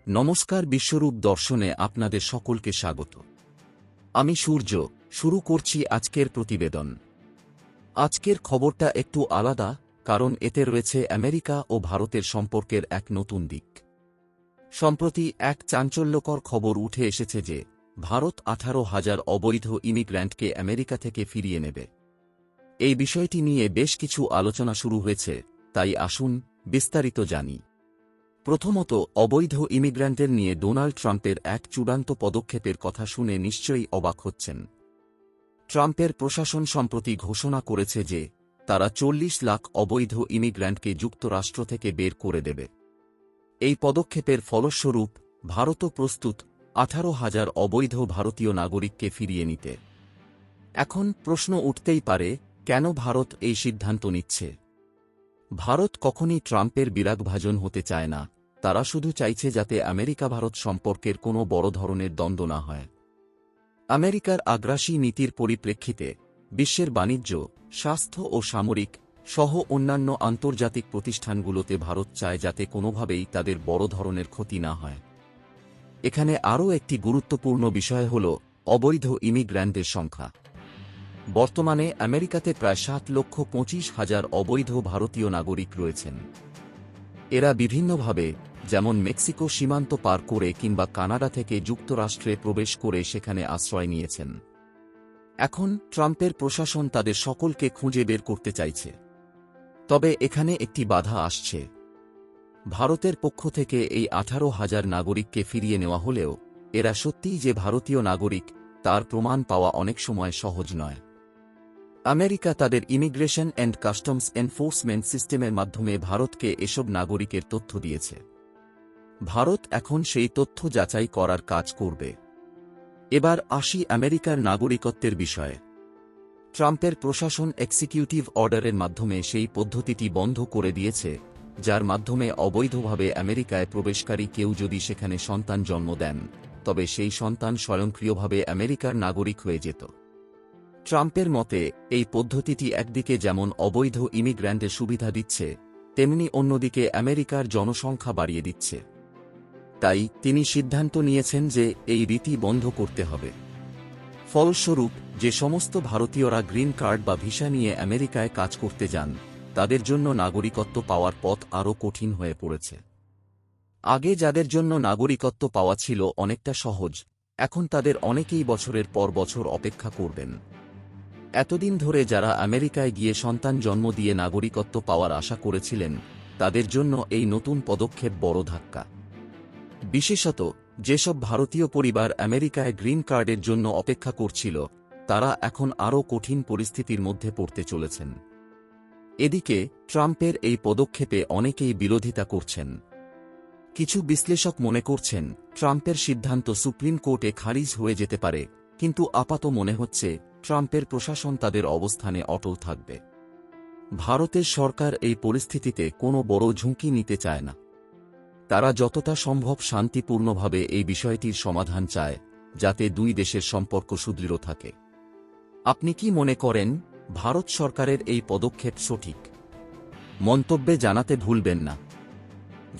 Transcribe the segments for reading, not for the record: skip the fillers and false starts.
নমস্কার, বিশ্বরূপ দর্শনে আপনাদের সকলকে স্বাগত। আমি সূর্য। শুরু করছি আজকের প্রতিবেদন। আজকের খবরটা একটু আলাদা, কারণ এতে রয়েছে আমেরিকা ও ভারতের সম্পর্কের এক নতুন দিক। সম্প্রতি এক চাঞ্চল্যকর খবর উঠে এসেছে যে ভারত 18,000 অবৈধ ইমিগ্র্যান্টকে আমেরিকা থেকে ফিরিয়ে নেবে। এই বিষয়টি নিয়ে বেশ কিছু আলোচনা শুরু হয়েছে, তাই আসুন বিস্তারিত জানি। প্রথমত, অবৈধ ইমিগ্র্যান্টদের নিয়ে ডোনাল্ড ট্রাম্পের এক চূড়ান্ত পদক্ষেপের কথা শুনে নিশ্চয়ই অবাক হচ্ছেন। ট্রাম্পের প্রশাসন সম্প্রতি ঘোষণা করেছে যে তারা 40 লাখ অবৈধ ইমিগ্র্যান্টকে যুক্তরাষ্ট্র থেকে বের করে দেবে। এই পদক্ষেপের ফলস্বরূপ ভারতও প্রস্তুত 18,000 অবৈধ ভারতীয় নাগরিককে ফিরিয়ে নিতে। এখন প্রশ্ন উঠতেই পারে, কেন ভারত এই সিদ্ধান্ত নিচ্ছে? ভারত কখনই ট্রাম্পের বিরাগভাজন হতে চায় না। তারা শুধু চাইছে যাতে আমেরিকা ভারত সম্পর্কের কোনো বড় ধরনের দ্বন্দ্ব না হয়। আমেরিকার আগ্রাসী নীতির পরিপ্রেক্ষিতে বিশ্বের বাণিজ্য, স্বাস্থ্য ও সামরিক সহ অন্যান্য আন্তর্জাতিক প্রতিষ্ঠানগুলোতে ভারত চায় যাতে কোনোভাবেই তাদের বড় ধরনের ক্ষতি না হয়। এখানে আরও একটি গুরুত্বপূর্ণ বিষয় হল অবৈধ ইমিগ্র্যান্টদের সংখ্যা। বর্তমানে আমেরিকাতে প্রায় 7,25,000 অবৈধ ভারতীয় নাগরিক রয়েছেন। এরা বিভিন্নভাবে, যেমন মেক্সিকো সীমান্ত পার করে কিংবা কানাডা থেকে যুক্তরাষ্ট্রে প্রবেশ করে সেখানে আশ্রয় নিয়েছেন। এখন ট্রাম্পের প্রশাসন তাদের সকলকে খুঁজে বের করতে চাইছে। তবে এখানে একটি বাধা আসছে। ভারতের পক্ষ থেকে এই 18,000 নাগরিককে ফিরিয়ে নেওয়া হলেও এরা সত্যিই যে ভারতীয় নাগরিক তার প্রমাণ পাওয়া অনেক সময় সহজ নয়। আমেরিকা তাদের ইমিগ্রেশন অ্যান্ড কাস্টমস এনফোর্সমেন্ট সিস্টেমের মাধ্যমে ভারতকে এসব নাগরিকের তথ্য দিয়েছে। ভারত এখন সেই তথ্য যাচাই করার কাজ করবে। এবার আসি আমেরিকার নাগরিকত্বের বিষয়ে। ট্রাম্পের প্রশাসন এক্সিকিউটিভ অর্ডারের মাধ্যমে সেই পদ্ধতিটি বন্ধ করে দিয়েছে, যার মাধ্যমে অবৈধভাবে আমেরিকায় প্রবেশকারী কেউ যদি সেখানে সন্তান জন্ম দেন, তবে সেই সন্তান স্বয়ংক্রিয়ভাবে আমেরিকার নাগরিক হয়ে যেত। ট্রাম্পের মতে এই পদ্ধতিটি একদিকে যেমন অবৈধ ইমিগ্র্যান্টের সুবিধা দিচ্ছে, তেমনি অন্যদিকে আমেরিকার জনসংখ্যা বাড়িয়ে দিচ্ছে। তাই তিনি সিদ্ধান্ত নিয়েছেন যে এই রীতি বন্ধ করতে হবে। ফলস্বরূপ যে সমস্ত ভারতীয়রা গ্রিন কার্ড বা ভিসা নিয়ে আমেরিকায় কাজ করতে যান, তাদের জন্য নাগরিকত্ব পাওয়ার পথ আরও কঠিন হয়ে পড়েছে। আগে যাদের জন্য নাগরিকত্ব পাওয়া ছিল অনেকটা সহজ, এখন তাদের অনেকেই বছরের পর বছর অপেক্ষা করবেন। এতদিন ধরে যারা আমেরিকায় গিয়ে সন্তান জন্ম দিয়ে নাগরিকত্ব পাওয়ার আশা করেছিলেন, তাদের জন্য এই নতুন পদক্ষেপ বড় ধাক্কা। বিশেষত যেসব ভারতীয় পরিবার আমেরিকায় গ্রিন কার্ডের জন্য অপেক্ষা করছিল, তারা এখন আরও কঠিন পরিস্থিতির মধ্যে পড়তে চলেছেন। এদিকে ট্রাম্পের এই পদক্ষেপে অনেকেই বিরোধিতা করছেন। কিছু বিশ্লেষক মনে করছেন ট্রাম্পের সিদ্ধান্ত সুপ্রিম কোর্টে খারিজ হয়ে যেতে পারে, কিন্তু আপাতত মনে হচ্ছে ট্রাম্পের প্রশাসন তাদের অবস্থানে অটল থাকবে। ভারতের সরকার এই পরিস্থিতিতে কোনো বড় ঝুঁকি নিতে চায় না। তারা যতটা সম্ভব শান্তিপূর্ণভাবে এই বিষয়টির সমাধান চায়, যাতে দুই দেশের সম্পর্ক সুদৃঢ় থাকে। আপনি কি মনে করেন ভারত সরকারের এই পদক্ষেপ সঠিক? মন্তব্যে জানাতে ভুলবেন না।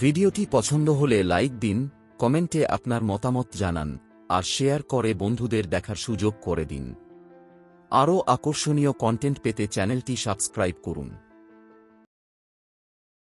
ভিডিওটি পছন্দ হলে লাইক দিন, কমেন্টে আপনার মতামত জানান, আর শেয়ার করে বন্ধুদের দেখার সুযোগ করে দিন। আরও আকর্ষণীয় কন্টেন্ট পেতে চ্যানেলটি সাবস্ক্রাইব করুন।